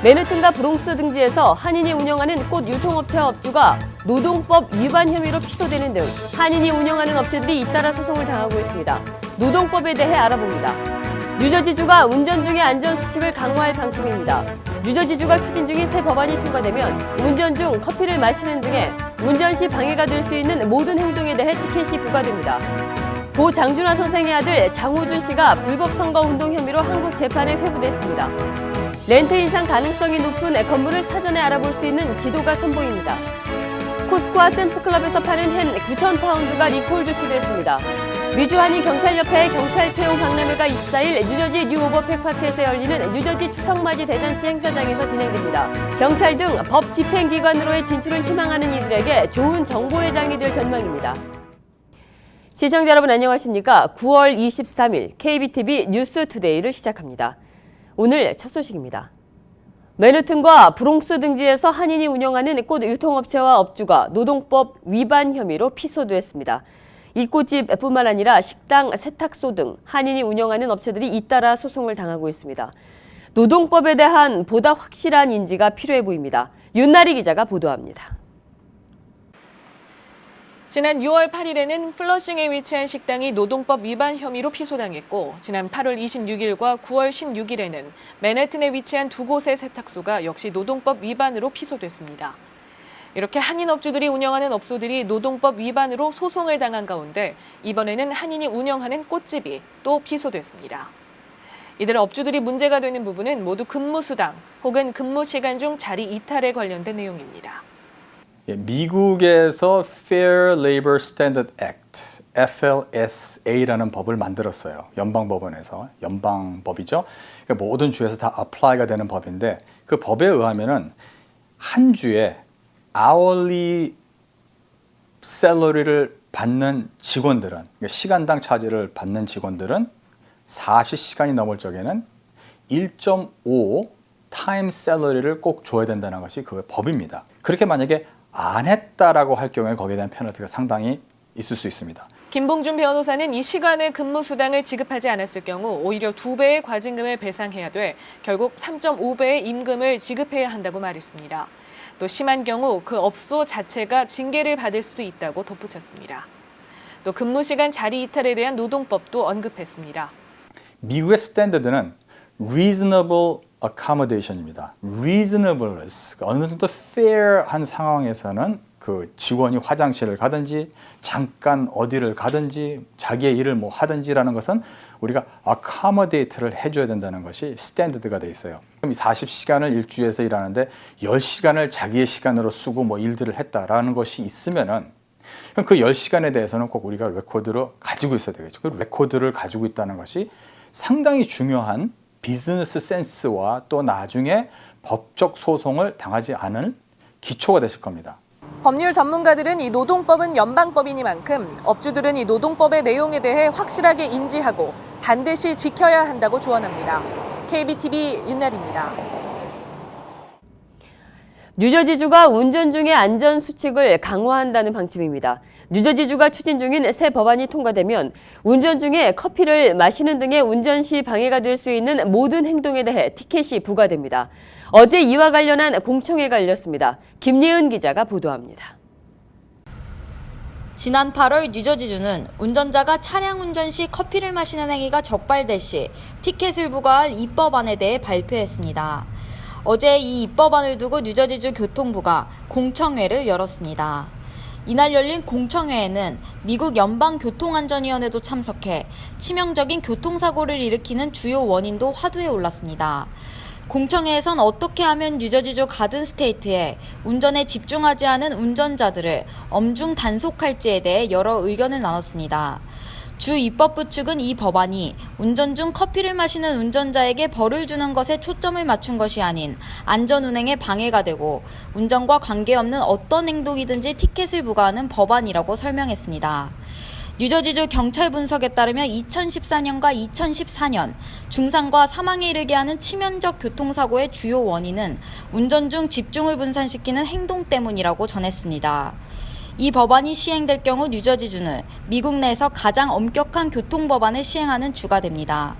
맨해튼과 브롱스 등지에서 한인이 운영하는 꽃 유통업체와 업주가 노동법 위반 혐의로 피소되는 등 한인이 운영하는 업체들이 잇따라 소송을 당하고 있습니다. 노동법에 대해 알아봅니다. 뉴저지주가 운전 중의 안전수칙을 강화할 방침입니다. 뉴저지주가 추진 중인 새 법안이 통과되면 운전 중 커피를 마시는 등의 운전 시 방해가 될 수 있는 모든 행동에 대해 티켓이 부과됩니다. 고 장준하 선생의 아들 장호준 씨가 불법 선거운동 혐의로 한국 재판에 회부됐습니다. 렌트 인상 가능성이 높은 건물을 사전에 알아볼 수 있는 지도가 선보입니다. 코스코와 샘스클럽에서 파는 햄 9,000파운드가 리콜 조치됐습니다. 미주 한인 경찰협회의 경찰 채용 박람회가 24일 뉴저지 뉴 오버팩 파크에서 열리는 뉴저지 추석맞이 대잔치 행사장에서 진행됩니다. 경찰 등 법 집행기관으로의 진출을 희망하는 이들에게 좋은 정보의 장이 될 전망입니다. 시청자 여러분 안녕하십니까? 9월 23일 KBTV 뉴스투데이를 시작합니다. 오늘 첫 소식입니다. 맨해튼과 브롱스 등지에서 한인이 운영하는 꽃 유통업체와 업주가 노동법 위반 혐의로 피소됐습니다. 이 꽃집뿐만 아니라 식당, 세탁소 등 한인이 운영하는 업체들이 잇따라 소송을 당하고 있습니다. 노동법에 대한 보다 확실한 인지가 필요해 보입니다. 윤나리 기자가 보도합니다. 지난 6월 8일에는 플러싱에 위치한 식당이 노동법 위반 혐의로 피소당했고 지난 8월 26일과 9월 16일에는 맨해튼에 위치한 두 곳의 세탁소가 역시 노동법 위반으로 피소됐습니다. 이렇게 한인 업주들이 운영하는 업소들이 노동법 위반으로 소송을 당한 가운데 이번에는 한인이 운영하는 꽃집이 또 피소됐습니다. 이들 업주들이 문제가 되는 부분은 모두 근무수당 혹은 근무시간 중 자리 이탈에 관련된 내용입니다. 미국에서 Fair Labor Standard Act, FLSA라는 법을 만들었어요. 연방법원에서. 연방법이죠. 그러니까 모든 주에서 다 apply가 되는 법인데 그 법에 의하면은 한 주에 hourly salary를 받는 직원들은, 그러니까 시간당 차지를 받는 직원들은 40시간이 넘을 적에는 1.5 time salary를 꼭 줘야 된다는 것이 그 법입니다. 그렇게 만약에 안 했다라고 할 경우에 거기에 대한 페널티가 상당히 있을 수 있습니다. 김봉준 변호사는 이 시간에 근무수당을 지급하지 않았을 경우 오히려 2배의 과징금을 배상해야 돼 결국 3.5배의 임금을 지급해야 한다고 말했습니다. 또 심한 경우 그 업소 자체가 징계를 받을 수도 있다고 덧붙였습니다. 또 근무시간 자리 이탈에 대한 노동법도 언급했습니다. 미국의 스탠더드는 reasonable accommodation입니다. reasonableness, 어느 정도 fair한 상황에서는 그 직원이 화장실을 가든지 잠깐 어디를 가든지 자기의 일을 뭐 하든지라는 것은 우리가 accommodate를 해줘야 된다는 것이 스탠더드가 돼 있어요. 그럼 40시간을 일주에서 일하는데 10시간을 자기의 시간으로 쓰고 뭐 일들을 했다라는 것이 있으면은 그럼 그 10시간에 대해서는 꼭 우리가 레코드로 가지고 있어야 되겠죠. 그 레코드를 가지고 있다는 것이 상당히 중요한 비즈니스 센스와 또 나중에 법적 소송을 당하지 않을 기초가 되실 겁니다. 법률 전문가들은 이 노동법은 연방법이니만큼 업주들은 이 노동법의 내용에 대해 확실하게 인지하고 반드시 지켜야 한다고 조언합니다. KBTV 윤나리입니다. 뉴저지주가 운전 중의 안전수칙을 강화한다는 방침입니다. 뉴저지주가 추진 중인 새 법안이 통과되면 운전 중에 커피를 마시는 등의 운전 시 방해가 될 수 있는 모든 행동에 대해 티켓이 부과됩니다. 어제 이와 관련한 공청회가 열렸습니다. 김예은 기자가 보도합니다. 지난 8월 뉴저지주는 운전자가 차량 운전 시 커피를 마시는 행위가 적발될 시 티켓을 부과할 입법안에 대해 발표했습니다. 어제 이 입법안을 두고 뉴저지주 교통부가 공청회를 열었습니다. 이날 열린 공청회에는 미국 연방교통안전위원회도 참석해 치명적인 교통사고를 일으키는 주요 원인도 화두에 올랐습니다. 공청회에선 어떻게 하면 뉴저지주 가든스테이트에 운전에 집중하지 않은 운전자들을 엄중 단속할지에 대해 여러 의견을 나눴습니다. 주 입법부 측은 이 법안이 운전 중 커피를 마시는 운전자에게 벌을 주는 것에 초점을 맞춘 것이 아닌 안전운행에 방해가 되고 운전과 관계없는 어떤 행동이든지 티켓을 부과하는 법안이라고 설명했습니다. 뉴저지주 경찰 분석에 따르면 2014년과 2014년 중상과 사망에 이르게 하는 치명적 교통사고의 주요 원인은 운전 중 집중을 분산시키는 행동 때문이라고 전했습니다. 이 법안이 시행될 경우 뉴저지주는 미국 내에서 가장 엄격한 교통법안을 시행하는 주가 됩니다.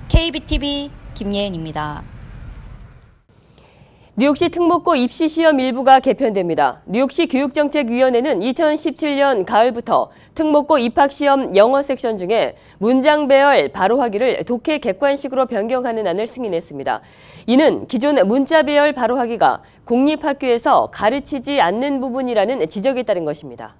KBTV 김예은입니다. 뉴욕시 특목고 입시시험 일부가 개편됩니다. 뉴욕시 교육정책위원회는 2017년 가을부터 특목고 입학시험 영어 섹션 중에 문장 배열 바로하기를 독해 객관식으로 변경하는 안을 승인했습니다. 이는 기존 문자 배열 바로하기가 공립학교에서 가르치지 않는 부분이라는 지적에 따른 것입니다.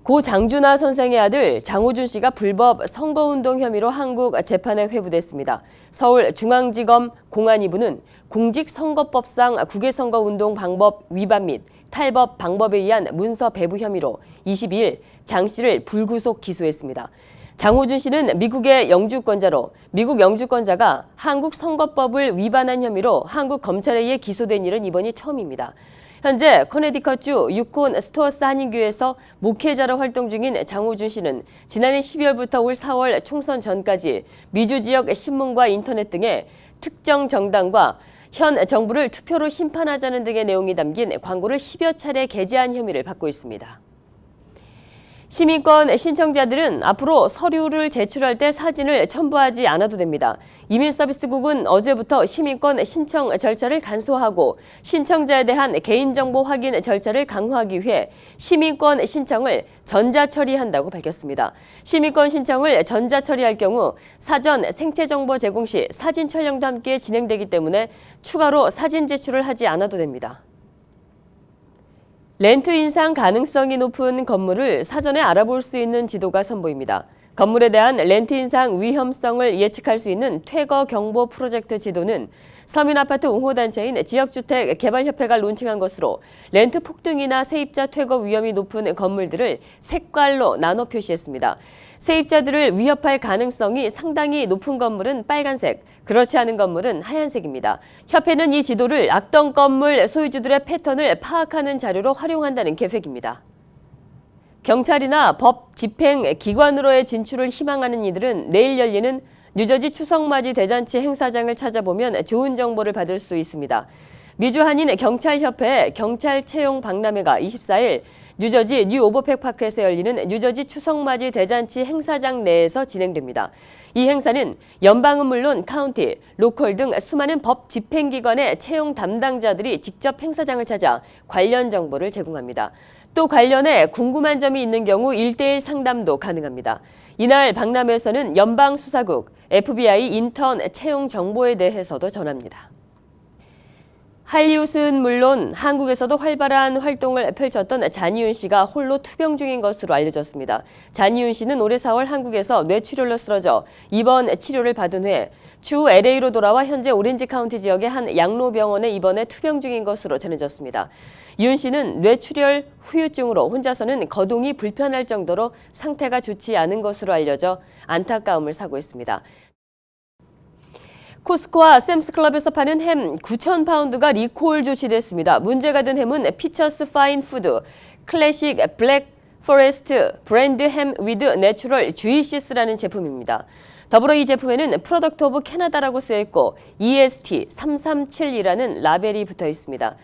고 장준하 선생의 아들 장호준 씨가 불법 선거운동 혐의로 한국 재판에 회부됐습니다. 서울중앙지검 공안이부는 공직선거법상 국외선거운동 방법 위반 및 탈법 방법에 의한 문서 배부 혐의로 22일 장 씨를 불구속 기소했습니다. 장호준 씨는 미국의 영주권자로 미국 영주권자가 한국 선거법을 위반한 혐의로 한국 검찰에 의해 기소된 일은 이번이 처음입니다. 현재 커네디컷주 유콘 스튜어트 한인교회에서 목회자로 활동 중인 장호준 씨는 지난해 12월부터 올 4월 총선 전까지 미주 지역 신문과 인터넷 등의 특정 정당과 현 정부를 투표로 심판하자는 등의 내용이 담긴 광고를 10여 차례 게재한 혐의를 받고 있습니다. 시민권 신청자들은 앞으로 서류를 제출할 때 사진을 첨부하지 않아도 됩니다. 이민서비스국은 어제부터 시민권 신청 절차를 간소화하고 신청자에 대한 개인정보 확인 절차를 강화하기 위해 시민권 신청을 전자처리한다고 밝혔습니다. 시민권 신청을 전자처리할 경우 사전 생체정보 제공 시 사진 촬영도 함께 진행되기 때문에 추가로 사진 제출을 하지 않아도 됩니다. 렌트 인상 가능성이 높은 건물을 사전에 알아볼 수 있는 지도가 선보입니다. 건물에 대한 렌트 인상 위험성을 예측할 수 있는 퇴거 경보 프로젝트 지도는 서민아파트 옹호단체인 지역주택개발협회가 론칭한 것으로 렌트 폭등이나 세입자 퇴거 위험이 높은 건물들을 색깔로 나눠 표시했습니다. 세입자들을 위협할 가능성이 상당히 높은 건물은 빨간색, 그렇지 않은 건물은 하얀색입니다. 협회는 이 지도를 악동 건물 소유주들의 패턴을 파악하는 자료로 활용한다는 계획입니다. 경찰이나 법 집행 기관으로의 진출을 희망하는 이들은 내일 열리는 뉴저지 추석맞이 대잔치 행사장을 찾아보면 좋은 정보를 받을 수 있습니다. 미주 한인 경찰협회 경찰 채용 박람회가 24일 뉴저지 뉴 오버팩 파크에서 열리는 뉴저지 추석맞이 대잔치 행사장 내에서 진행됩니다. 이 행사는 연방은 물론 카운티, 로컬 등 수많은 법 집행기관의 채용 담당자들이 직접 행사장을 찾아 관련 정보를 제공합니다. 또 관련해 궁금한 점이 있는 경우 1:1 상담도 가능합니다. 이날 박람회에서는 연방수사국, FBI 인턴 채용 정보에 대해서도 전합니다. 할리우드는 물론 한국에서도 활발한 활동을 펼쳤던 잔이윤 씨가 홀로 투병 중인 것으로 알려졌습니다. 잔이윤 씨는 올해 4월 한국에서 뇌출혈로 쓰러져 입원 치료를 받은 후에 추후 LA로 돌아와 현재 오렌지 카운티 지역의 한 양로병원에 입원해 투병 중인 것으로 전해졌습니다. 윤 씨는 뇌출혈 후유증으로 혼자서는 거동이 불편할 정도로 상태가 좋지 않은 것으로 알려져 안타까움을 사고 있습니다. 코스코와 샘스클럽에서 파는 햄 9,000파운드가 리콜 조치됐습니다. 문제가 된 햄은 피처스 파인 푸드, 클래식 블랙 포레스트 브랜드 햄 위드 내추럴 주이시스라는 제품입니다. 더불어 이 제품에는 프로덕트 오브 캐나다라고 쓰여있고 EST 337이라는 라벨이 붙어 있습니다.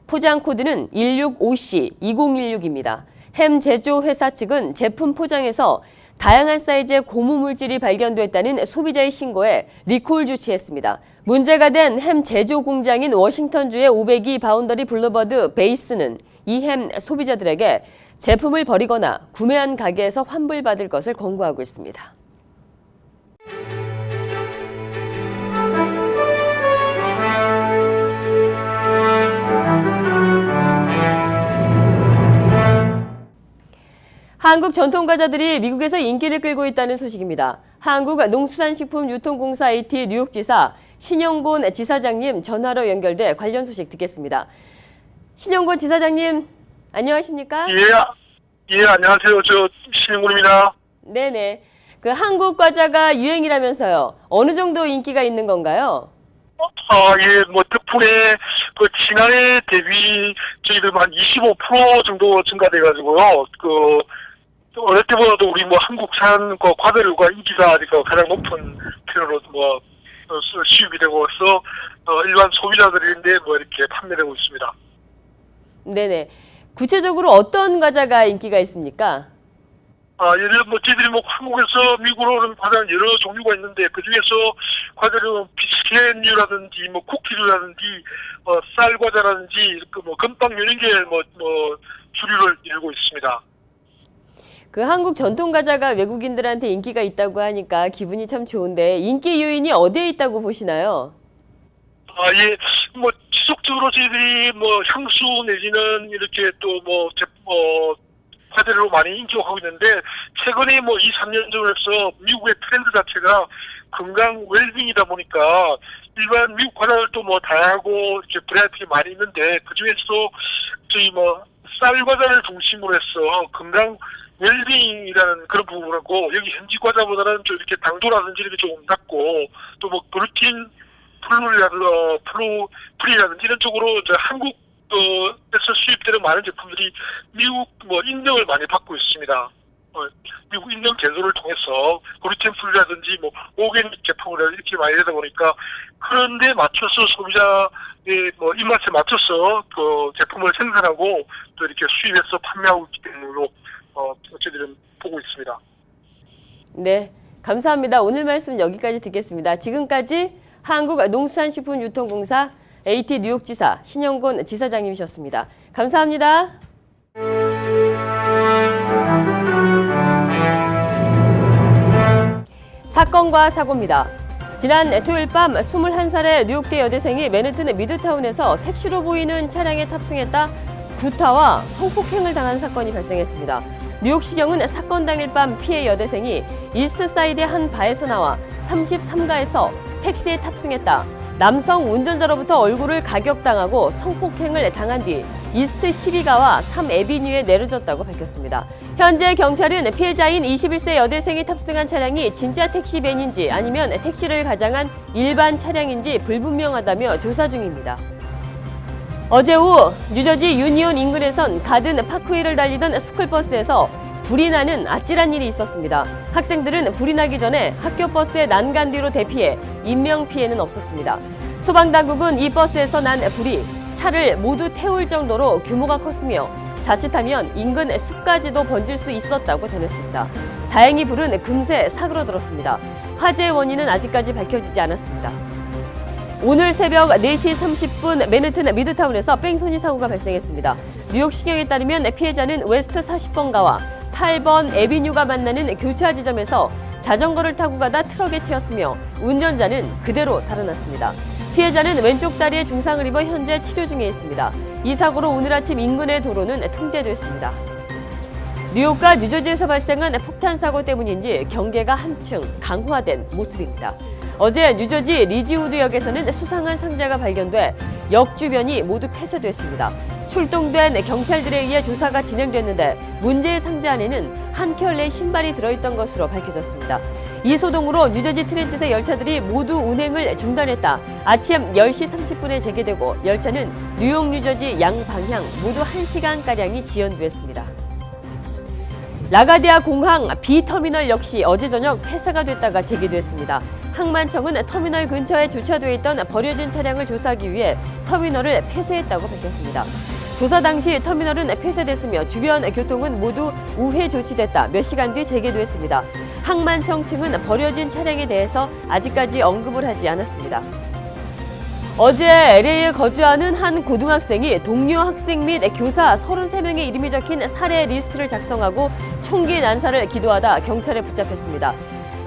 포장 코드는 165C2016입니다. 햄 제조 회사 측은 제품 포장에서 다양한 사이즈의 고무 물질이 발견됐다는 소비자의 신고에 리콜 조치했습니다. 문제가 된 햄 제조 공장인 워싱턴주의 502 바운더리 블루버드 베이스는 이 햄 소비자들에게 제품을 버리거나 구매한 가게에서 환불받을 것을 권고하고 있습니다. 한국 전통과자들이 미국에서 인기를 끌고 있다는 소식입니다. 한국농수산식품유통공사 AT 뉴욕지사 신영곤 지사장님 전화로 연결돼 관련 소식 듣겠습니다. 신영곤 지사장님, 안녕하십니까? 예, 안녕하세요. 저 신영곤입니다. 네네. 그 한국 과자가 유행이라면서요. 어느 정도 인기가 있는 건가요? 예, 뭐, 덕분에, 그, 지난해 대비 저희들 한 25% 정도 증가돼가지고요. 그, 어느 때보다도 우리 뭐 한국산 그 과자류가 인기가 가장 높은 편으로 뭐, 수입이 되고 있어, 일반 소비자들인데 뭐 이렇게 판매되고 있습니다. 네네. 구체적으로 어떤 과자가 인기가 있습니까? 예를 들어 뭐 저희들이 뭐 한국에서 미국으로는 과자 여러 종류가 있는데 그 중에서 과자는 비스켓류라든지 뭐 쿠키류라든지 쌀 과자라든지 그 뭐 건빵 이런 게 뭐 주류를 이루고 있습니다. 그 한국 전통 과자가 외국인들한테 인기가 있다고 하니까 기분이 참 좋은데 인기 요인이 어디에 있다고 보시나요? 예, 뭐 지속적으로 저희들이 뭐 향수 내지는 이렇게 또 뭐 과자로 많이 인기하고 있는데 최근에 뭐 2, 3년 전에서 미국의 트렌드 자체가 건강 웰빙이다 보니까 일반 미국 과자들도 뭐 다양하고 이렇게 브랜드가 많이 있는데 그 중에서도 저희 뭐 쌀 과자를 중심으로 해서 건강 웰빙이라는 그런 부분이고 여기 현지 과자보다는 좀 이렇게 당도라든지 이렇게 조금 낮고 또 뭐 글루틴 프리라든지 이런 쪽으로 이제 한국에서 수입되는 많은 제품들이 미국 뭐 인정을 많이 받고 있습니다. 미국 인정 개조를 통해서 글루텐 프리라든지 뭐 오게닉 제품을 이렇게 많이 되다 보니까 그런데 맞춰서 소비자의 뭐 입맛에 맞춰서 그 제품을 생산하고 또 이렇게 수입해서 판매하고 있기 때문에 저희들은 보고 있습니다. 네, 감사합니다. 오늘 말씀 여기까지 듣겠습니다. 지금까지 한국농수산식품유통공사 AT 뉴욕지사 신영곤 지사장님이셨습니다. 감사합니다. 사건과 사고입니다. 지난 토요일 밤 21살의 뉴욕대 여대생이 맨해튼 미드타운에서 택시로 보이는 차량에 탑승했다 구타와 성폭행을 당한 사건이 발생했습니다. 뉴욕시경은 사건 당일 밤 피해 여대생이 이스트사이드의 한 바에서 나와 33가에서 택시에 탑승했다. 남성 운전자로부터 얼굴을 가격당하고 성폭행을 당한 뒤 이스트 12가와 3에비뉴에 내려졌다고 밝혔습니다. 현재 경찰은 피해자인 21세 여대생이 탑승한 차량이 진짜 택시밴인지 아니면 택시를 가장한 일반 차량인지 불분명하다며 조사 중입니다. 어제 오후 뉴저지 유니온 인근에선 가든 파크웨이를 달리던 스쿨버스에서 불이 나는 아찔한 일이 있었습니다. 학생들은 불이 나기 전에 학교 버스의 난간 뒤로 대피해 인명피해는 없었습니다. 소방당국은 이 버스에서 난 불이 차를 모두 태울 정도로 규모가 컸으며 자칫하면 인근 숲까지도 번질 수 있었다고 전했습니다. 다행히 불은 금세 사그러들었습니다. 화재의 원인은 아직까지 밝혀지지 않았습니다. 오늘 새벽 4시 30분 맨해튼 미드타운에서 뺑소니 사고가 발생했습니다. 뉴욕시경에 따르면 피해자는 웨스트 40번가와 8번 에비뉴가 만나는 교차 지점에서 자전거를 타고 가다 트럭에 치였으며 운전자는 그대로 달아났습니다. 피해자는 왼쪽 다리에 중상을 입어 현재 치료 중에 있습니다. 이 사고로 오늘 아침 인근의 도로는 통제됐습니다. 뉴욕과 뉴저지에서 발생한 폭탄 사고 때문인지 경계가 한층 강화된 모습입니다. 어제 뉴저지 리지우드역에서는 수상한 상자가 발견돼 역 주변이 모두 폐쇄됐습니다. 출동된 경찰들에 의해 조사가 진행됐는데 문제의 상자 안에는 한 켤레 신발이 들어있던 것으로 밝혀졌습니다. 이 소동으로 뉴저지 트랜짓의 열차들이 모두 운행을 중단했다. 아침 10시 30분에 재개되고 열차는 뉴욕 뉴저지 양방향 모두 1시간가량이 지연됐습니다. 라가디아 공항 B터미널 역시 어제 저녁 폐쇄가 됐다가 재개됐습니다. 항만청은 터미널 근처에 주차되어 있던 버려진 차량을 조사하기 위해 터미널을 폐쇄했다고 밝혔습니다. 조사 당시 터미널은 폐쇄됐으며 주변 교통은 모두 우회 조치됐다. 몇 시간 뒤 재개됐습니다. 항만청 측은 버려진 차량에 대해서 아직까지 언급을 하지 않았습니다. 어제 LA에 거주하는 한 고등학생이 동료 학생 및 교사 33명의 이름이 적힌 살해 리스트를 작성하고 총기 난사를 기도하다 경찰에 붙잡혔습니다.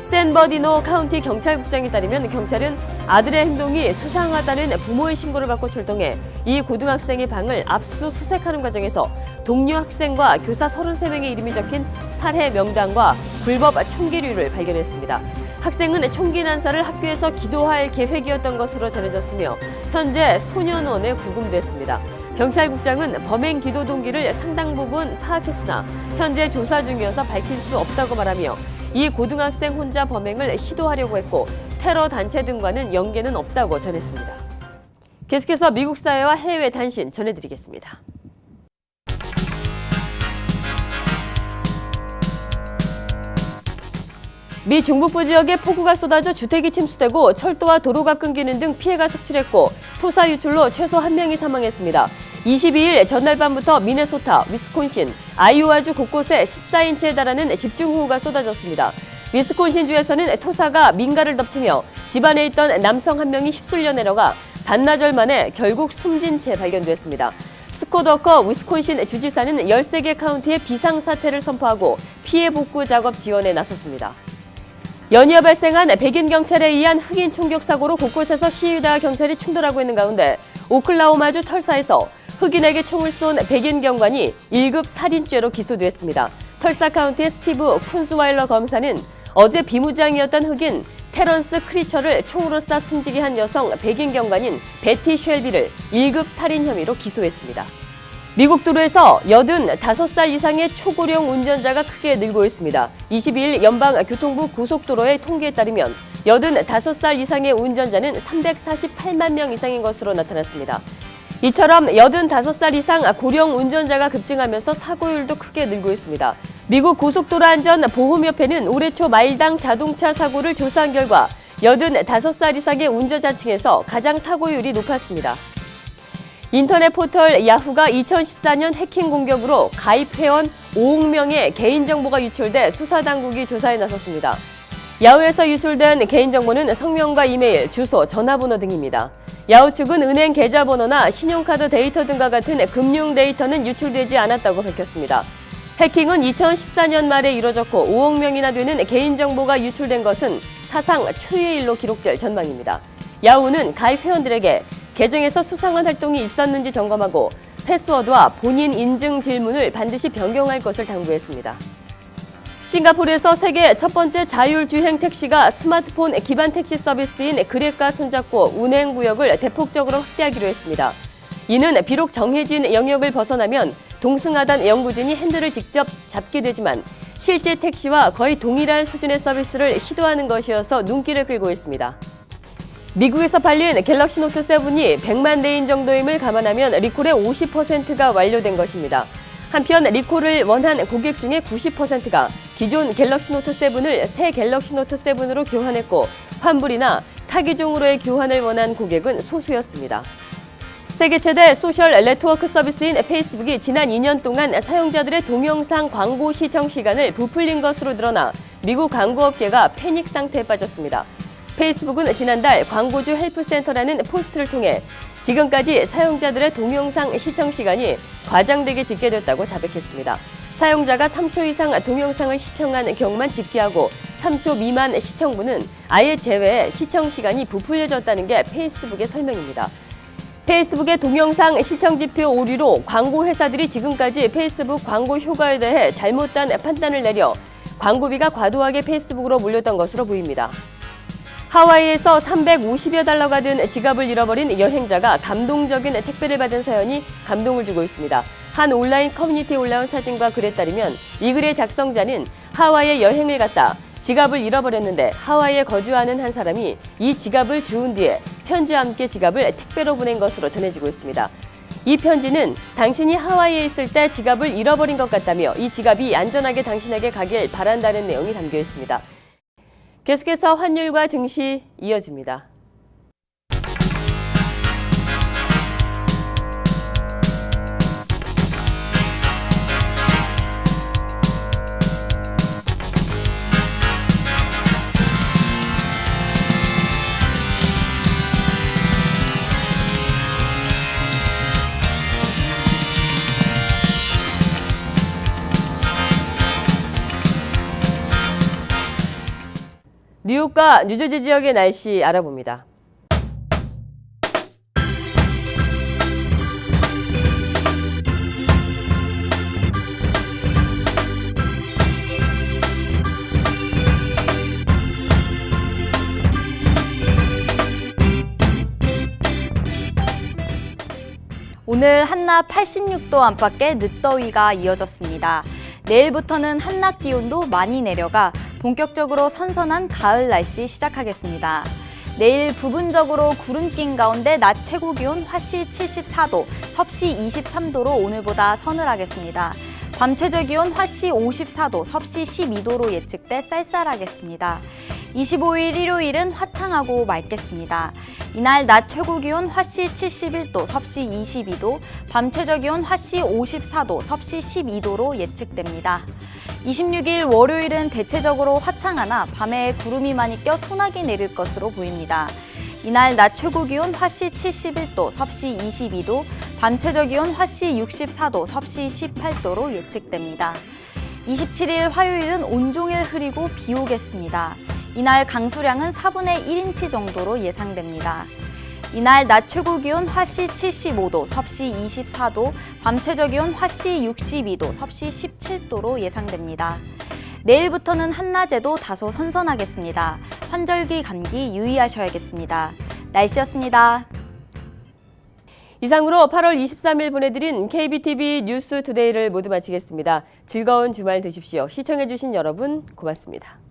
샌버디노 카운티 경찰국장에 따르면 경찰은 아들의 행동이 수상하다는 부모의 신고를 받고 출동해 이 고등학생의 방을 압수수색하는 과정에서 동료 학생과 교사 33명의 이름이 적힌 살해 명단과 불법 총기류를 발견했습니다. 학생은 총기 난사를 학교에서 기도할 계획이었던 것으로 전해졌으며 현재 소년원에 구금됐습니다. 경찰국장은 범행 기도 동기를 상당 부분 파악했으나 현재 조사 중이어서 밝힐 수 없다고 말하며 이 고등학생 혼자 범행을 시도하려고 했고 테러 단체 등과는 연계는 없다고 전했습니다. 계속해서 미국 사회와 해외 단신 전해드리겠습니다. 미 중북부 지역에 폭우가 쏟아져 주택이 침수되고 철도와 도로가 끊기는 등 피해가 속출했고 토사 유출로 최소 1명이 사망했습니다. 22일 전날 밤부터 미네소타, 위스콘신, 아이오와주 곳곳에 14인치에 달하는 집중호우가 쏟아졌습니다. 위스콘신주에서는 토사가 민가를 덮치며 집안에 있던 남성 1명이 휩쓸려 내려가 반나절 만에 결국 숨진 채 발견됐습니다. 스콧 워커 위스콘신 주지사는 13개 카운티에 비상사태를 선포하고 피해 복구 작업 지원에 나섰습니다. 연이어 발생한 백인 경찰에 의한 흑인 총격 사고로 곳곳에서 시위대와 경찰이 충돌하고 있는 가운데 오클라호마주 털사에서 흑인에게 총을 쏜 백인 경관이 1급 살인죄로 기소됐습니다. 털사 카운티의 스티브 쿤스와일러 검사는 어제 비무장이었던 흑인 테런스 크리처를 총으로 쏴 숨지게 한 여성 백인 경관인 베티 쉘비를 1급 살인 혐의로 기소했습니다. 미국 도로에서 85살 이상의 초고령 운전자가 크게 늘고 있습니다. 22일 연방교통부 고속도로의 통계에 따르면 85살 이상의 운전자는 348만 명 이상인 것으로 나타났습니다. 이처럼 85살 이상 고령 운전자가 급증하면서 사고율도 크게 늘고 있습니다. 미국 고속도로안전보험협회는 올해 초 마일당 자동차 사고를 조사한 결과 85살 이상의 운전자층에서 가장 사고율이 높았습니다. 인터넷 포털 야후가 2014년 해킹 공격으로 가입 회원 5억 명의 개인정보가 유출돼 수사당국이 조사에 나섰습니다. 야후에서 유출된 개인정보는 성명과 이메일, 주소, 전화번호 등입니다. 야후 측은 은행 계좌번호나 신용카드 데이터 등과 같은 금융 데이터는 유출되지 않았다고 밝혔습니다. 해킹은 2014년 말에 이뤄졌고 5억 명이나 되는 개인정보가 유출된 것은 사상 초유의 일로 기록될 전망입니다. 야후는 가입 회원들에게 계정에서 수상한 활동이 있었는지 점검하고 패스워드와 본인 인증 질문을 반드시 변경할 것을 당부했습니다. 싱가포르에서 세계 첫 번째 자율주행 택시가 스마트폰 기반 택시 서비스인 그랩과 손잡고 운행 구역을 대폭적으로 확대하기로 했습니다. 이는 비록 정해진 영역을 벗어나면 동승하단 연구진이 핸들을 직접 잡게 되지만 실제 택시와 거의 동일한 수준의 서비스를 시도하는 것이어서 눈길을 끌고 있습니다. 미국에서 팔린 갤럭시 노트 7이 100만 대인 정도임을 감안하면 리콜의 50%가 완료된 것입니다. 한편 리콜을 원한 고객 중에 90%가 기존 갤럭시 노트 7을 새 갤럭시 노트 7으로 교환했고 환불이나 타기종으로의 교환을 원한 고객은 소수였습니다. 세계 최대 소셜 네트워크 서비스인 페이스북이 지난 2년 동안 사용자들의 동영상 광고 시청 시간을 부풀린 것으로 드러나 미국 광고업계가 패닉 상태에 빠졌습니다. 페이스북은 지난달 광고주 헬프센터라는 포스트를 통해 지금까지 사용자들의 동영상 시청 시간이 과장되게 집계됐다고 자백했습니다. 사용자가 3초 이상 동영상을 시청한 경우만 집계하고 3초 미만 시청분은 아예 제외해 시청 시간이 부풀려졌다는 게 페이스북의 설명입니다. 페이스북의 동영상 시청 지표 오류로 광고 회사들이 지금까지 페이스북 광고 효과에 대해 잘못된 판단을 내려 광고비가 과도하게 페이스북으로 몰렸던 것으로 보입니다. 하와이에서 350여 달러가 든 지갑을 잃어버린 여행자가 감동적인 택배를 받은 사연이 감동을 주고 있습니다. 한 온라인 커뮤니티에 올라온 사진과 글에 따르면 이 글의 작성자는 하와이에 여행을 갔다 지갑을 잃어버렸는데 하와이에 거주하는 한 사람이 이 지갑을 주운 뒤에 편지와 함께 지갑을 택배로 보낸 것으로 전해지고 있습니다. 이 편지는 당신이 하와이에 있을 때 지갑을 잃어버린 것 같다며 이 지갑이 안전하게 당신에게 가길 바란다는 내용이 담겨 있습니다. 계속해서 환율과 증시 이어집니다. 뉴욕과 뉴저지 지역의 날씨 알아봅니다. 오늘 한낮 한낮 86도 안팎의 늦더위가 이어졌습니다. 내일부터는 한낮 기온도 많이 내려가 본격적으로 선선한 가을 날씨 시작하겠습니다. 내일 부분적으로 구름 낀 가운데 낮 최고 기온 화씨 74도, 섭씨 23도로 오늘보다 서늘하겠습니다. 밤 최저 기온 화씨 54도, 섭씨 12도로 예측돼 쌀쌀하겠습니다. 25일 일요일은 화창하고 맑겠습니다. 이날 낮 최고 기온 화씨 71도, 섭씨 22도, 밤 최저 기온 화씨 54도, 섭씨 12도로 예측됩니다. 26일 월요일은 대체적으로 화창하나 밤에 구름이 많이 껴 소나기 내릴 것으로 보입니다. 이날 낮 최고 기온 화씨 71도, 섭씨 22도, 밤 최저 기온 화씨 64도, 섭씨 18도로 예측됩니다. 27일 화요일은 온종일 흐리고 비 오겠습니다. 이날 강수량은 4분의 1인치 정도로 예상됩니다. 이날 낮 최고 기온 화씨 75도, 섭씨 24도, 밤 최저 기온 화씨 62도, 섭씨 17도로 예상됩니다. 내일부터는 한낮에도 다소 선선하겠습니다. 환절기 감기 유의하셔야겠습니다. 날씨였습니다. 이상으로 8월 23일 보내드린 KBTV 뉴스 투데이를 모두 마치겠습니다. 즐거운 주말 되십시오. 시청해주신 여러분 고맙습니다.